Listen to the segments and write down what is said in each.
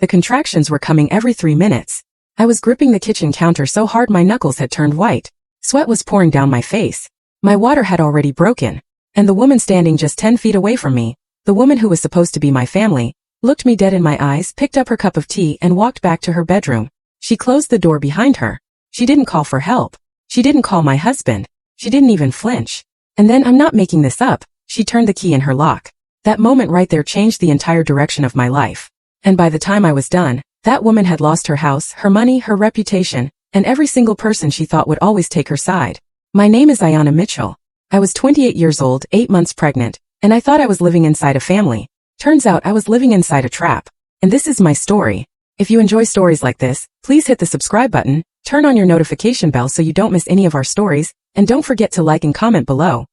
The contractions were coming every 3 minutes. I was gripping the kitchen counter so hard my knuckles had turned white. Sweat was pouring down my face. My water had already broken. And the woman standing just 10 feet away from me, the woman who was supposed to be my family, looked me dead in my eyes, picked up her cup of tea and walked back to her bedroom. She closed the door behind her. She didn't call for help. She didn't call my husband. She didn't even flinch. And then, I'm not making this up, she turned the key in her lock. That moment right there changed the entire direction of my life. And by the time I was done, that woman had lost her house, her money, her reputation, and every single person she thought would always take her side. My name is Ayanna Mitchell. I was 28 years old, 8 months pregnant, and I thought I was living inside a family. Turns out I was living inside a trap. And this is my story. If you enjoy stories like this, please hit the subscribe button, turn on your notification bell so you don't miss any of our stories, and don't forget to like and comment below.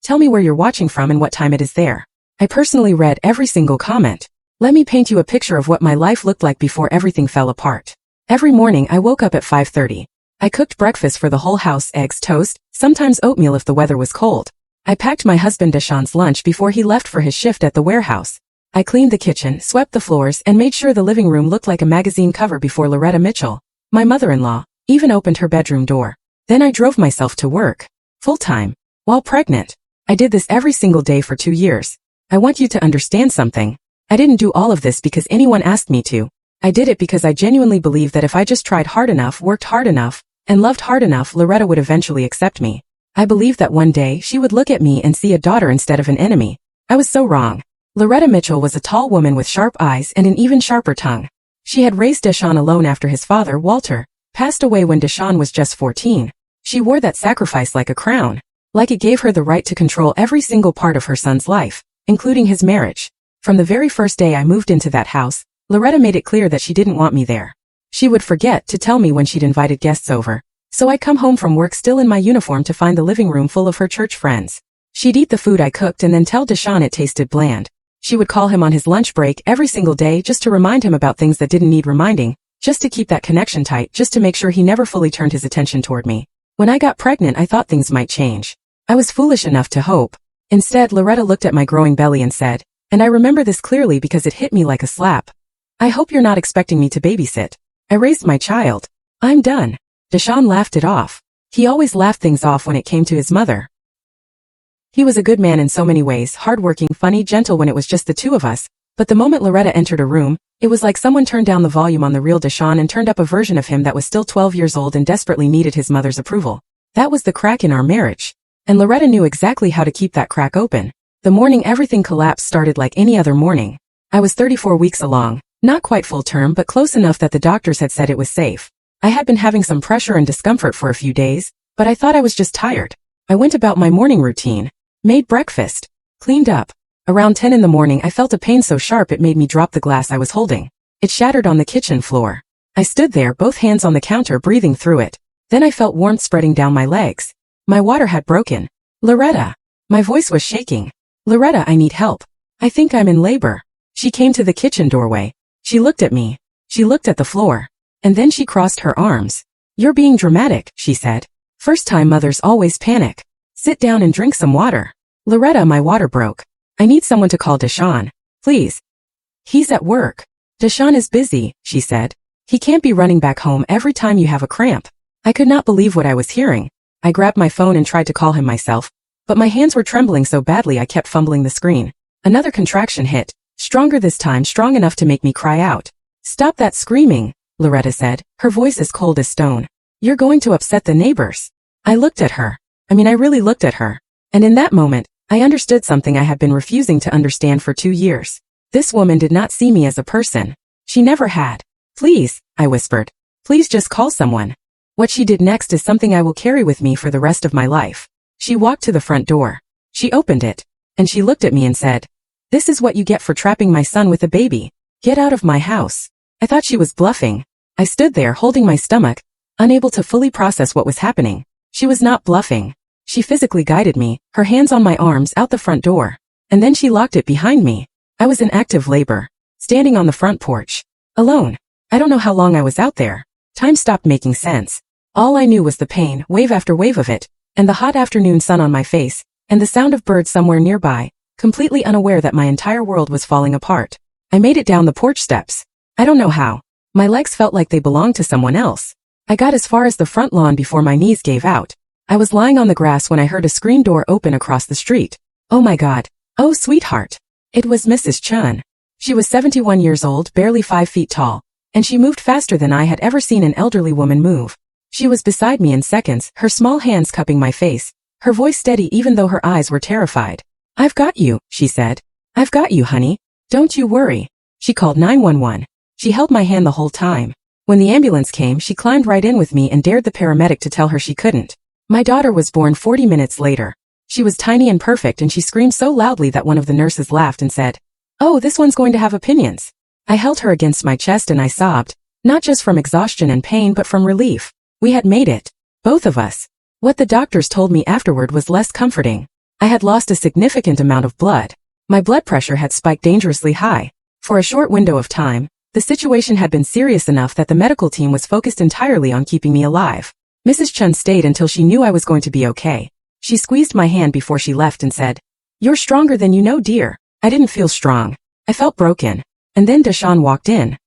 Tell me where you're watching from and what time it is there. I personally read every single comment. Let me paint you a picture of what my life looked like before everything fell apart. Every morning I woke up at 5:30. I cooked breakfast for the whole house, eggs, toast, sometimes oatmeal if the weather was cold. I packed my husband Deshaun's lunch before he left for his shift at the warehouse. I cleaned the kitchen, swept the floors, and made sure the living room looked like a magazine cover before Loretta Mitchell, my mother-in-law, even opened her bedroom door. Then I drove myself to work. Full-time. While pregnant. I did this every single day for 2 years. I want you to understand something. I didn't do all of this because anyone asked me to. I did it because I genuinely believed that if I just tried hard enough, worked hard enough, and loved hard enough, Loretta would eventually accept me. I believed that one day she would look at me and see a daughter instead of an enemy. I was so wrong. Loretta Mitchell was a tall woman with sharp eyes and an even sharper tongue. She had raised Deshaun alone after his father, Walter, passed away when Deshaun was just 14. She wore that sacrifice like a crown, like it gave her the right to control every single part of her son's life, including his marriage. From the very first day I moved into that house, Loretta made it clear that she didn't want me there. She would forget to tell me when she'd invited guests over, so I'd come home from work still in my uniform to find the living room full of her church friends. She'd eat the food I cooked and then tell Deshaun it tasted bland. She would call him on his lunch break every single day just to remind him about things that didn't need reminding, just to keep that connection tight, just to make sure he never fully turned his attention toward me. When I got pregnant, I thought things might change. I was foolish enough to hope. Instead, Loretta looked at my growing belly and said, and I remember this clearly because it hit me like a slap, I hope you're not expecting me to babysit. I raised my child. I'm done. Deshaun laughed it off. He always laughed things off when it came to his mother. He was a good man in so many ways, hardworking, funny, gentle when it was just the two of us, but the moment Loretta entered a room, it was like someone turned down the volume on the real Deshaun and turned up a version of him that was still 12 years old and desperately needed his mother's approval. That was the crack in our marriage. And Loretta knew exactly how to keep that crack open. The morning everything collapsed started like any other morning. I was 34 weeks along, not quite full term but close enough that the doctors had said it was safe. I had been having some pressure and discomfort for a few days, but I thought I was just tired. I went about my morning routine, made breakfast, cleaned up. Around 10 in the morning I felt a pain so sharp it made me drop the glass I was holding. It shattered on the kitchen floor. I stood there, both hands on the counter, breathing through it. Then I felt warmth spreading down my legs. My water had broken. Loretta. My voice was shaking. Loretta, I need help. I think I'm in labor. She came to the kitchen doorway. She looked at me. She looked at the floor. And then she crossed her arms. You're being dramatic, she said. First-time mothers always panic. Sit down and drink some water. Loretta, my water broke. I need someone to call Deshaun. Please. He's at work. Deshaun is busy, she said. He can't be running back home every time you have a cramp. I could not believe what I was hearing. I grabbed my phone and tried to call him myself, but my hands were trembling so badly I kept fumbling the screen. Another contraction hit, stronger this time, strong enough to make me cry out. Stop that screaming, Loretta said, her voice as cold as stone. You're going to upset the neighbors. I looked at her. I really looked at her. And in that moment, I understood something I had been refusing to understand for 2 years. This woman did not see me as a person. She never had. Please, I whispered. Please just call someone. What she did next is something I will carry with me for the rest of my life. She walked to the front door. She opened it. And she looked at me and said, "This is what you get for trapping my son with a baby. Get out of my house." I thought she was bluffing. I stood there holding my stomach, unable to fully process what was happening. She was not bluffing. She physically guided me, her hands on my arms, out the front door. And then she locked it behind me. I was in active labor, standing on the front porch, alone. I don't know how long I was out there. Time stopped making sense. All I knew was the pain, wave after wave of it, and the hot afternoon sun on my face, and the sound of birds somewhere nearby, completely unaware that my entire world was falling apart. I made it down the porch steps. I don't know how. My legs felt like they belonged to someone else. I got as far as the front lawn before my knees gave out. I was lying on the grass when I heard a screen door open across the street. Oh my God. Oh sweetheart. It was Mrs. Chun. She was 71 years old, barely 5 feet tall, and she moved faster than I had ever seen an elderly woman move. She was beside me in seconds, her small hands cupping my face, her voice steady even though her eyes were terrified. I've got you, she said. I've got you, honey. Don't you worry. She called 911. She held my hand the whole time. When the ambulance came, she climbed right in with me and dared the paramedic to tell her she couldn't. My daughter was born 40 minutes later. She was tiny and perfect, and she screamed so loudly that one of the nurses laughed and said, "Oh, this one's going to have opinions." I held her against my chest and I sobbed, not just from exhaustion and pain but from relief. We had made it. Both of us. What the doctors told me afterward was less comforting. I had lost a significant amount of blood. My blood pressure had spiked dangerously high. For a short window of time, the situation had been serious enough that the medical team was focused entirely on keeping me alive. Mrs. Chun stayed until she knew I was going to be okay. She squeezed my hand before she left and said, "You're stronger than you know, dear." I didn't feel strong. I felt broken. And then Deshaun walked in.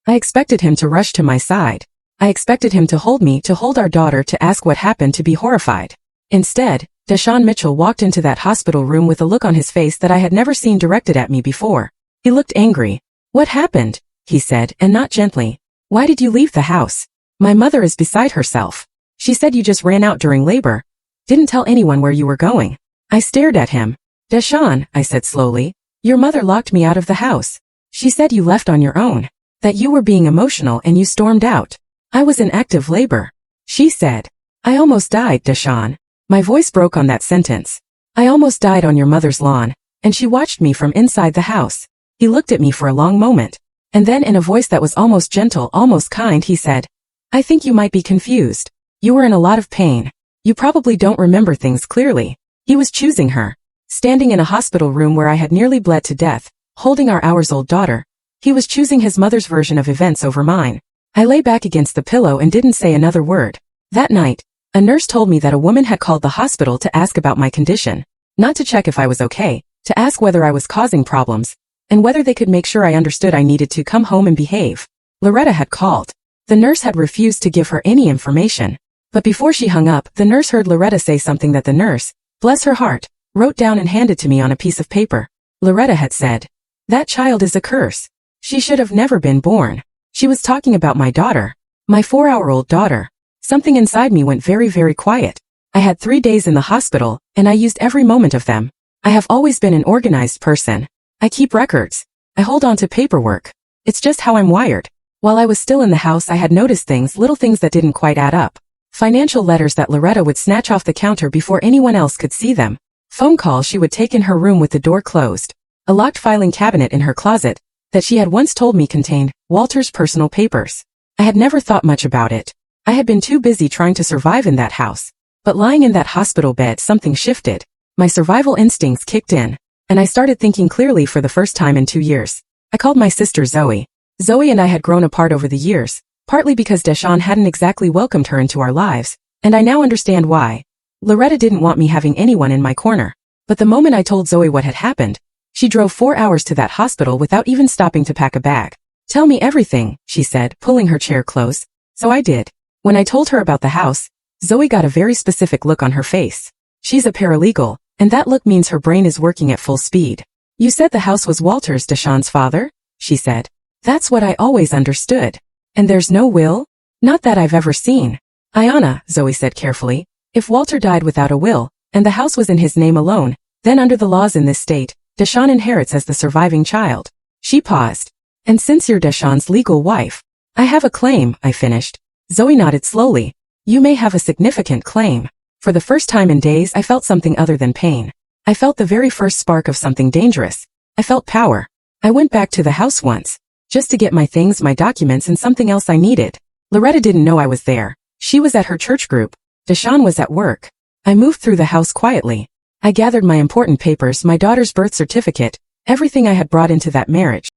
I expected him to rush to my side. I expected him to hold me, to hold our daughter, to ask what happened, to be horrified. Instead, Deshaun Mitchell walked into that hospital room with a look on his face that I had never seen directed at me before. He looked angry. "What happened?" he said, and not gently. "Why did you leave the house? My mother is beside herself. She said you just ran out during labor. Didn't tell anyone where you were going." I stared at him. "Deshaun," I said slowly, "your mother locked me out of the house. She said you left on your own. That you were being emotional and you stormed out. I was in active labor." She said. "I almost died, Deshaun." My voice broke on that sentence. "I almost died on your mother's lawn," and she watched me from inside the house. He looked at me for a long moment, and then in a voice that was almost gentle, almost kind, he said, "I think you might be confused. You were in a lot of pain. You probably don't remember things clearly." He was choosing her. Standing in a hospital room where I had nearly bled to death, holding our hours-old daughter, he was choosing his mother's version of events over mine. I lay back against the pillow and didn't say another word. That night, a nurse told me that a woman had called the hospital to ask about my condition, not to check if I was okay, to ask whether I was causing problems, and whether they could make sure I understood I needed to come home and behave. Loretta had called. The nurse had refused to give her any information. But before she hung up, the nurse heard Loretta say something that the nurse, bless her heart, wrote down and handed to me on a piece of paper. Loretta had said, "That child is a curse. She should have never been born." She was talking about my daughter. My 4-hour-old daughter. Something inside me went very, very quiet. I had 3 days in the hospital, and I used every moment of them. I have always been an organized person. I keep records. I hold on to paperwork. It's just how I'm wired. While I was still in the house, I had noticed things, little things that didn't quite add up. Financial letters that Loretta would snatch off the counter before anyone else could see them. Phone calls she would take in her room with the door closed. A locked filing cabinet in her closet that she had once told me contained Walter's personal papers. I had never thought much about it. I had been too busy trying to survive in that house. But lying in that hospital bed, something shifted. My survival instincts kicked in, and I started thinking clearly for the first time in 2 years. I called my sister Zoe. Zoe and I had grown apart over the years, partly because Deshaun hadn't exactly welcomed her into our lives, and I now understand why. Loretta didn't want me having anyone in my corner. But the moment I told Zoe what had happened, she drove 4 hours to that hospital without even stopping to pack a bag. "Tell me everything," she said, pulling her chair close. So I did. When I told her about the house, Zoe got a very specific look on her face. She's a paralegal, and that look means her brain is working at full speed. "You said the house was Walter's, Deshaun's father?" she said. "That's what I always understood. And there's no will?" "Not that I've ever seen." "Ayanna," Zoe said carefully, "if Walter died without a will, and the house was in his name alone, then under the laws in this state, Deshaun inherits as the surviving child." She paused. "And since you're Deshaun's legal wife, I have a claim," I finished. Zoe nodded slowly. "You may have a significant claim." For the first time in days, I felt something other than pain. I felt the very first spark of something dangerous. I felt power. I went back to the house once, just to get my things, my documents, and something else I needed. Loretta didn't know I was there. She was at her church group. Deshaun was at work. I moved through the house quietly. I gathered my important papers, my daughter's birth certificate, everything I had brought into that marriage.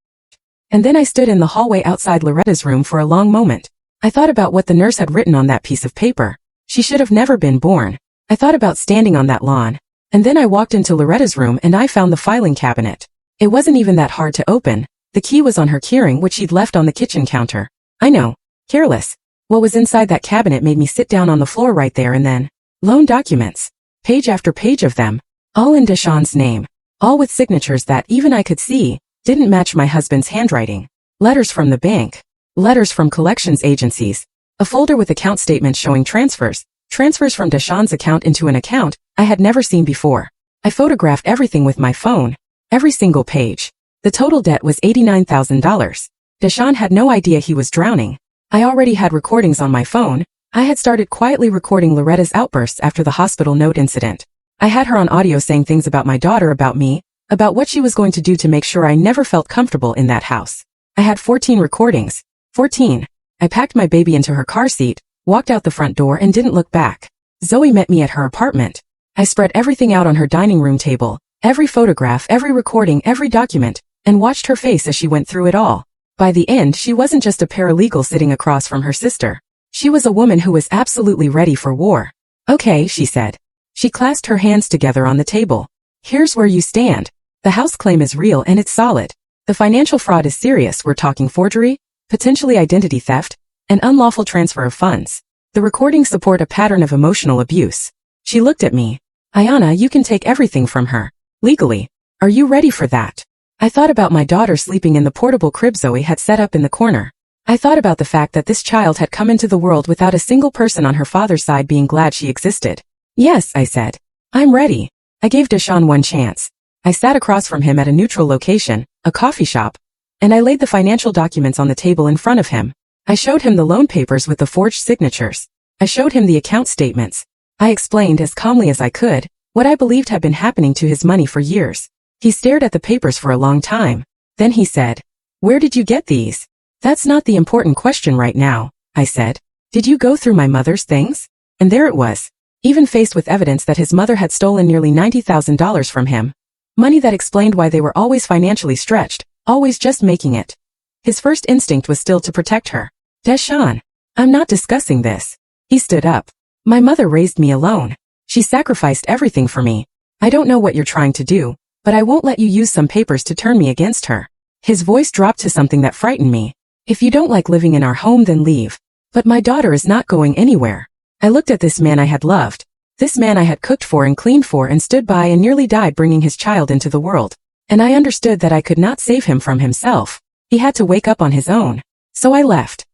And then I stood in the hallway outside Loretta's room for a long moment. I thought about what the nurse had written on that piece of paper. She should have never been born. I thought about standing on that lawn. And then I walked into Loretta's room and I found the filing cabinet. It wasn't even that hard to open. The key was on her keyring, which she'd left on the kitchen counter. I know. Careless. What was inside that cabinet made me sit down on the floor right there and then. Loan documents. Page after page of them. All in Deshawn's name. All with signatures that, even I could see, didn't match my husband's handwriting. Letters from the bank. Letters from collections agencies. A folder with account statements showing transfers. Transfers from Deshawn's account into an account I had never seen before. I photographed everything with my phone. Every single page. The total debt was $89,000. Deshawn had no idea he was drowning. I already had recordings on my phone. I had started quietly recording Loretta's outbursts after the hospital note incident. I had her on audio saying things about my daughter, about me, about what she was going to do to make sure I never felt comfortable in that house. I had 14 recordings. 14. I packed my baby into her car seat, walked out the front door and didn't look back. Zoe met me at her apartment. I spread everything out on her dining room table, every photograph, every recording, every document, and watched her face as she went through it all. By the end, she wasn't just a paralegal sitting across from her sister. She was a woman who was absolutely ready for war. Okay, she said. She clasped her hands together on the table. Here's where you stand. The house claim is real and it's solid. The financial fraud is serious. We're talking forgery, potentially identity theft, and unlawful transfer of funds. The recordings support a pattern of emotional abuse. She looked at me. Ayanna, you can take everything from her. Legally. Are you ready for that? I thought about my daughter sleeping in the portable crib Zoe had set up in the corner. I thought about the fact that this child had come into the world without a single person on her father's side being glad she existed. Yes, I said. I'm ready. I gave Deshawn one chance. I sat across from him at a neutral location, a coffee shop, and I laid the financial documents on the table in front of him. I showed him the loan papers with the forged signatures. I showed him the account statements. I explained as calmly as I could what I believed had been happening to his money for years. He stared at the papers for a long time. Then he said, "Where did you get these?" "That's not the important question right now," I said. "Did you go through my mother's things?" And there it was. Even faced with evidence that his mother had stolen nearly $90,000 from him. Money that explained why they were always financially stretched, always just making it. His first instinct was still to protect her. "Deshawn, I'm not discussing this." He stood up. "My mother raised me alone. She sacrificed everything for me. I don't know what you're trying to do, but I won't let you use some papers to turn me against her." His voice dropped to something that frightened me. "If you don't like living in our home, then leave. But my daughter is not going anywhere." I looked at this man I had loved. This man I had cooked for and cleaned for and stood by and nearly died bringing his child into the world. And I understood that I could not save him from himself. He had to wake up on his own. So I left.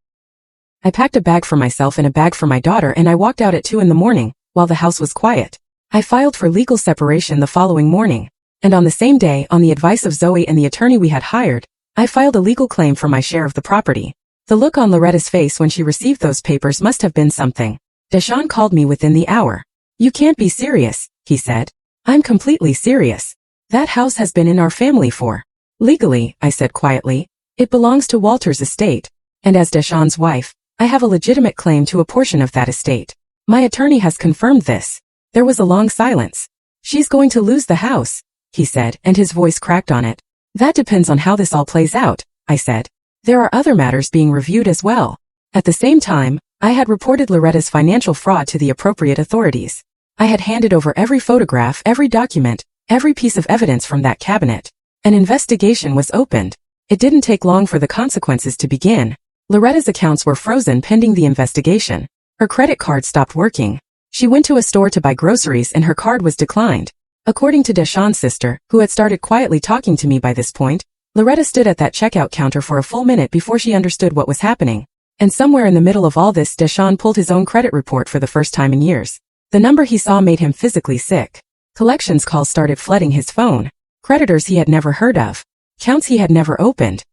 I packed a bag for myself and a bag for my daughter and I walked out at 2 in the morning, while the house was quiet. I filed for legal separation the following morning. And on the same day, on the advice of Zoe and the attorney we had hired, I filed a legal claim for my share of the property. The look on Loretta's face when she received those papers must have been something. Deshawn called me within the hour. "You can't be serious," he said. "I'm completely serious. That house has been in our family for." "Legally," I said quietly, "it belongs to Walter's estate. And as Deshawn's wife, I have a legitimate claim to a portion of that estate. My attorney has confirmed this." There was a long silence. "She's going to lose the house," he said, and his voice cracked on it. "That depends on how this all plays out," I said. "There are other matters being reviewed as well." At the same time, I had reported Loretta's financial fraud to the appropriate authorities. I had handed over every photograph, every document, every piece of evidence from that cabinet. An investigation was opened. It didn't take long for the consequences to begin. Loretta's accounts were frozen pending the investigation. Her credit card stopped working. She went to a store to buy groceries and her card was declined. According to Deshawn's sister, who had started quietly talking to me by this point, Loretta stood at that checkout counter for a full minute before she understood what was happening. And somewhere in the middle of all this, Deshawn pulled his own credit report for the first time in years. The number he saw made him physically sick. Collections calls started flooding his phone. Creditors he had never heard of. Counts he had never opened.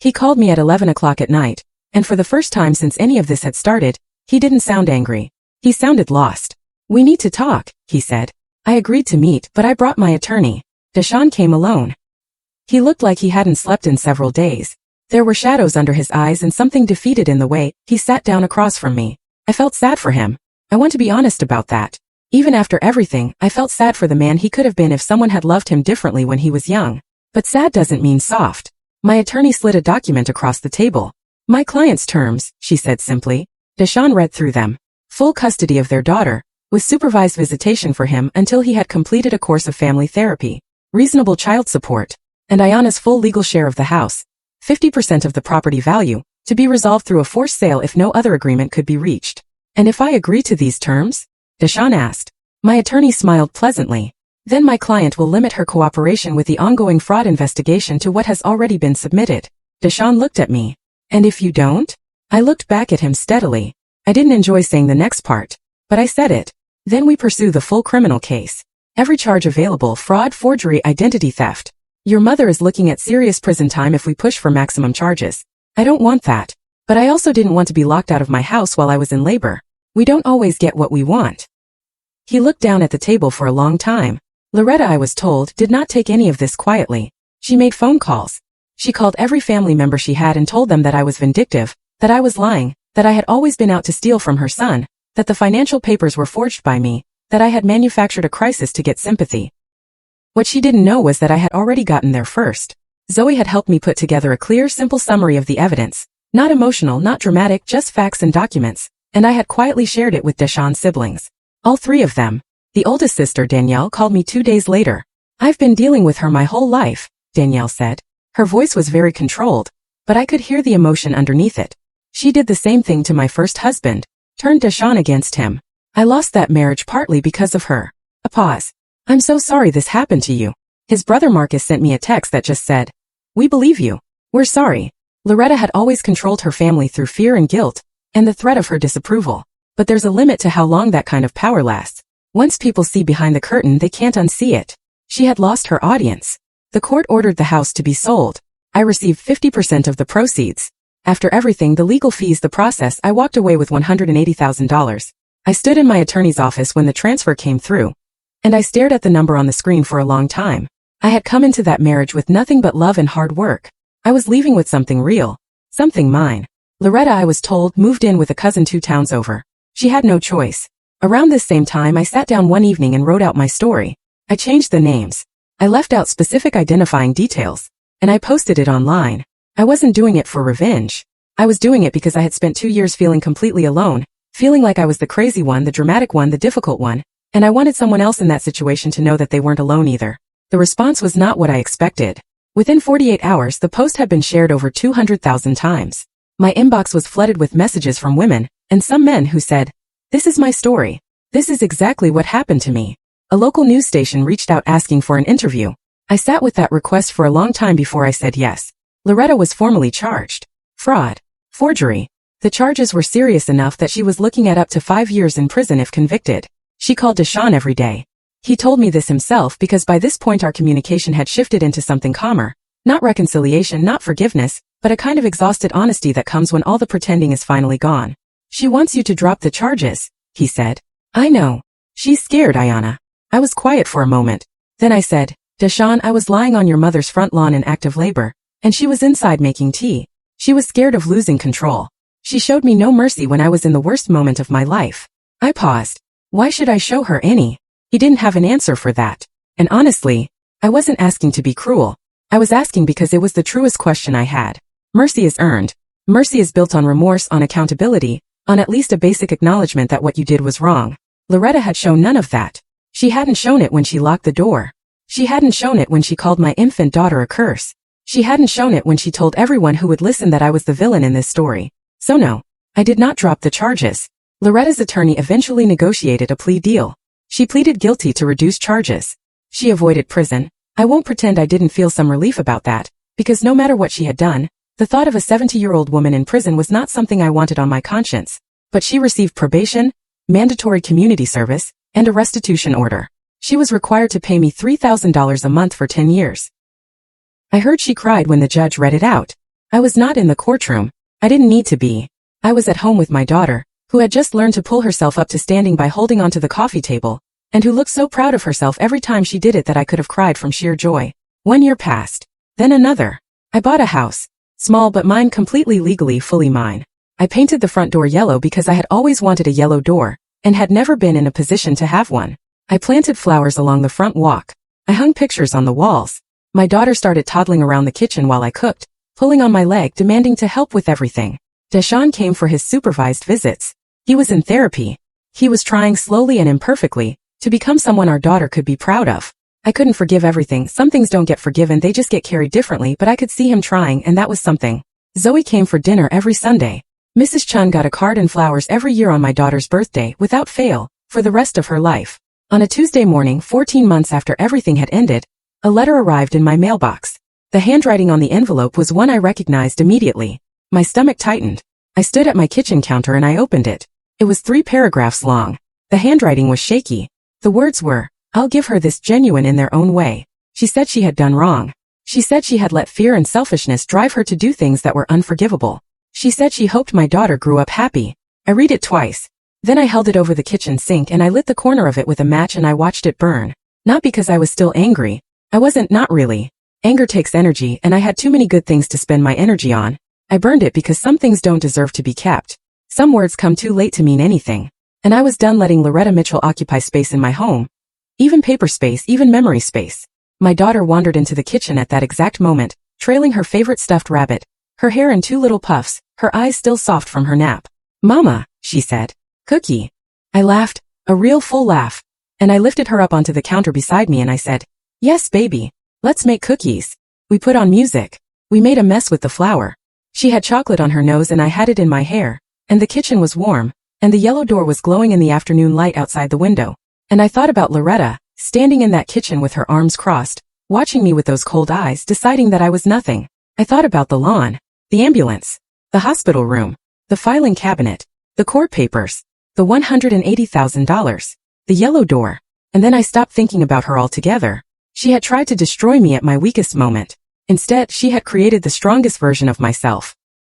He called me at 11 o'clock at night, and for the first time since any of this had started, he didn't sound angry. He sounded lost. "We need to talk," he said. I agreed to meet, but I brought my attorney. Deshawn came alone. He looked like he hadn't slept in several days. There were shadows under his eyes and something defeated in the way he sat down across from me. I felt sad for him. I want to be honest about that. Even after everything, I felt sad for the man he could have been if someone had loved him differently when he was young. But sad doesn't mean soft. My attorney slid a document across the table. "My client's terms," she said simply. Deshawn read through them. Full custody of their daughter, with supervised visitation for him until he had completed a course of family therapy, reasonable child support, and Ayanna's full legal share of the house, 50% of the property value, to be resolved through a forced sale if no other agreement could be reached. And if I agree to these terms? Deshawn asked. My attorney smiled pleasantly. Then my client will limit her cooperation with the ongoing fraud investigation to what has already been submitted. Deshawn looked at me. And if you don't? I looked back at him steadily. I didn't enjoy saying the next part, but I said it. Then we pursue the full criminal case. Every charge available: fraud, forgery, identity theft. Your mother is looking at serious prison time if we push for maximum charges. I don't want that. But I also didn't want to be locked out of my house while I was in labor. We don't always get what we want. He looked down at the table for a long time. Loretta, I was told, did not take any of this quietly. She made phone calls. She called every family member she had and told them that I was vindictive, that I was lying, that I had always been out to steal from her son, that the financial papers were forged by me, that I had manufactured a crisis to get sympathy. What she didn't know was that I had already gotten there first. Zoe had helped me put together a clear, simple summary of the evidence, not emotional, not dramatic, just facts and documents, and I had quietly shared it with Deshawn's siblings. All three of them. The oldest sister, Danielle, called me 2 days later. I've been dealing with her my whole life, Danielle said. Her voice was very controlled, but I could hear the emotion underneath it. She did the same thing to my first husband, turned Deshawn against him. I lost that marriage partly because of her. A pause. I'm so sorry this happened to you. His brother Marcus sent me a text that just said, "We believe you. We're sorry." Loretta had always controlled her family through fear and guilt, and the threat of her disapproval. But there's a limit to how long that kind of power lasts. Once people see behind the curtain, they can't unsee it. She had lost her audience. The court ordered the house to be sold. I received 50% of the proceeds. After everything, the legal fees, the process, I walked away with $180,000. I stood in my attorney's office when the transfer came through, and I stared at the number on the screen for a long time. I had come into that marriage with nothing but love and hard work. I was leaving with something real, something mine. Loretta, I was told, moved in with a cousin 2 towns over. She had no choice. Around this same time, I sat down one evening and wrote out my story. I changed the names. I left out specific identifying details, and I posted it online. I wasn't doing it for revenge. I was doing it because I had spent 2 years feeling completely alone, feeling like I was the crazy one, the dramatic one, the difficult one, and I wanted someone else in that situation to know that they weren't alone either. The response was not what I expected. Within 48 hours, the post had been shared over 200,000 times. My inbox was flooded with messages from women, and some men who said, "This is my story. This is exactly what happened to me." A local news station reached out asking for an interview. I sat with that request for a long time before I said yes. Loretta was formally charged. Fraud. Forgery. The charges were serious enough that she was looking at up to 5 years in prison if convicted. She called Deshawn every day. He told me this himself because by this point our communication had shifted into something calmer. Not reconciliation, not forgiveness, but a kind of exhausted honesty that comes when all the pretending is finally gone. "She wants you to drop the charges," he said. "I know. She's scared, Ayanna." I was quiet for a moment. Then I said, "Deshawn, I was lying on your mother's front lawn in active labor, and she was inside making tea. She was scared of losing control. She showed me no mercy when I was in the worst moment of my life." I paused. Why should I show her any? He didn't have an answer for that. And honestly, I wasn't asking to be cruel. I was asking because it was the truest question I had. Mercy is earned. Mercy is built on remorse, on accountability, on at least a basic acknowledgement that what you did was wrong. Loretta had shown none of that. She hadn't shown it when she locked the door. She hadn't shown it when she called my infant daughter a curse. She hadn't shown it when she told everyone who would listen that I was the villain in this story. So no, I did not drop the charges. Loretta's attorney eventually negotiated a plea deal. She pleaded guilty to reduce charges. She avoided prison. I won't pretend I didn't feel some relief about that, because no matter what she had done, the thought of a 70-year-old woman in prison was not something I wanted on my conscience. But she received probation, mandatory community service, and a restitution order. She was required to pay me $3,000 a month for 10 years. I heard she cried when the judge read it out. I was not in the courtroom. I didn't need to be. I was at home with my daughter, who had just learned to pull herself up to standing by holding onto the coffee table, and who looked so proud of herself every time she did it that I could have cried from sheer joy. 1 year passed. Then another. I bought a house. Small but mine, completely legally, fully mine. I painted the front door yellow because I had always wanted a yellow door, and had never been in a position to have one. I planted flowers along the front walk. I hung pictures on the walls. My daughter started toddling around the kitchen while I cooked, pulling on my leg, demanding to help with everything. Deshawn came for his supervised visits. He was in therapy. He was trying slowly and imperfectly to become someone our daughter could be proud of. I couldn't forgive everything. Some things don't get forgiven, they just get carried differently, but I could see him trying, and that was something. Zoe came for dinner every Sunday. Mrs. Chun got a card and flowers every year on my daughter's birthday, without fail, for the rest of her life. On a Tuesday morning, 14 months after everything had ended, a letter arrived in my mailbox. The handwriting on the envelope was one I recognized immediately. My stomach tightened. I stood at my kitchen counter and I opened it. It was 3 paragraphs long. The handwriting was shaky. The words were, "I'll give her this, genuine in their own way." She said she had done wrong. She said she had let fear and selfishness drive her to do things that were unforgivable. She said she hoped my daughter grew up happy. I read it twice. Then I held it over the kitchen sink and I lit the corner of it with a match and I watched it burn. Not because I was still angry. I wasn't, not really. Anger takes energy and I had too many good things to spend my energy on. I burned it because some things don't deserve to be kept. Some words come too late to mean anything. And I was done letting Loretta Mitchell occupy space in my home. Even paper space, even memory space. My daughter wandered into the kitchen at that exact moment, trailing her favorite stuffed rabbit, her hair in 2 little puffs, her eyes still soft from her nap. "Mama," she said. "Cookie." I laughed, a real full laugh. And I lifted her up onto the counter beside me and I said, "Yes, baby. Let's make cookies." We put on music. We made a mess with the flour. She had chocolate on her nose and I had it in my hair. And the kitchen was warm. And the yellow door was glowing in the afternoon light outside the window. And I thought about Loretta, standing in that kitchen with her arms crossed, watching me with those cold eyes, deciding that I was nothing. I thought about the lawn, the ambulance, the hospital room, the filing cabinet, the court papers, the $180,000, the yellow door. And then I stopped thinking about her altogether. She had tried to destroy me at my weakest moment. Instead, she had created the strongest version of myself.